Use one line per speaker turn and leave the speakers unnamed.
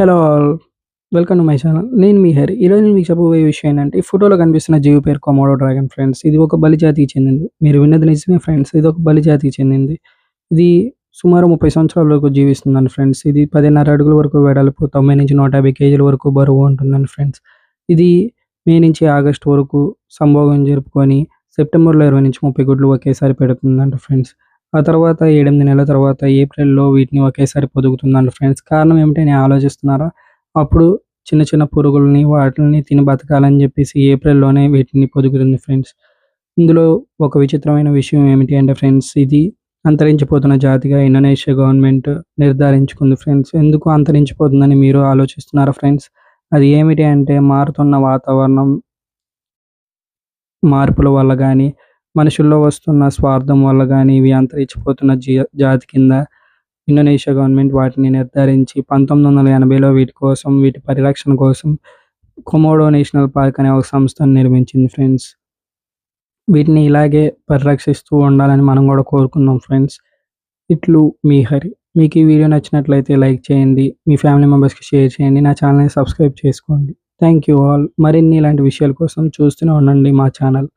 Hello all. Welcome to my channel. నేను మీ హరి. ఈరోజు నేను మీకు చెప్పబోయే విషయం ఏంటంటే, ఈ ఫోటోలో కనిపిస్తున్న జీవి పేరు కొమోడో డ్రాగన్ ఫ్రెండ్స్. ఇది ఒక బలి జాతికి చెందింది. మీరు విన్నది నిజమే ఫ్రెండ్స్. ఇది ఒక బలి జాతికి చెందింది. ఇది సుమారు 30 సంవత్సరాల వరకు జీవిస్తుందండి ఫ్రెండ్స్. ఇది 10.5 అడుగుల వరకు వెడల్పు, 90-150 కేజీల వరకు బరువు ఉంటుందండి ఫ్రెండ్స్. ఇది మే నుంచి ఆగస్టు వరకు సంభోగం జరుపుకొని, సెప్టెంబర్‌లో 20-30 గుడ్లు ఒకేసారి పెడుతుందంట ఫ్రెండ్స్. ఆ తర్వాత 7, 8 నెలల తర్వాత ఏప్రిల్‌లో వీటిని ఒకేసారి పొదుగుతుందంట ఫ్రెండ్స్. కారణం ఏమిటని ఆలోచిస్తున్నారా? అప్పుడు చిన్న చిన్న పురుగులని వాటిల్ని తిని బతకాలని జెప్పేసి ఏప్రిల్‌లోనే వీటిని పొదుగుతుంది ఫ్రెండ్స్. ఇందులో ఒక విచిత్రమైన విషయం ఏమిటి అంటే ఫ్రెండ్స్, ఇది అంతరించిపోతున్న జాతిగా ఇండోనేషియా గవర్నమెంట్ నిర్ధారించుకుంది ఫ్రెండ్స్. ఎందుకు అంతరించిపోతుందని మీరు ఆలోచిస్తున్నారా ఫ్రెండ్స్? అది ఏమిటి అంటే మారుతున్న వాతావరణం మార్పుల వల్ల గానీ, మనుషుల్లో వస్తున్న స్వార్థం వల్ల గానీ ఇవి అంతరించిపోతున్న జాతి కింద ఇండోనేషియా గవర్నమెంట్ వాటిని నిర్ధారించి 1980లో వీటి పరిరక్షణ కోసం కొమోడో నేషనల్ పార్క్ అనే ఒక సంస్థను నిర్మించింది ఫ్రెండ్స్. వీటిని ఇలాగే పరిరక్షిస్తూ ఉండాలని మనం గూడా కోరుకుందాం ఫ్రెండ్స్. ఇట్లు మీ హరి. మీకు ఈ వీడియో నచ్చినట్లయితే లైక్ చేయండి. మీ ఫ్యామిలీ మెంబర్స్‌కి షేర్ చేయండి. నా ఛానెల్‌ని సబ్స్క్రైబ్ చేసుకోండి. Thank you all. మరిన్ని ఇలాంటి విషయాల కోసం చూస్తూనే ఉండండి మా ఛానల్.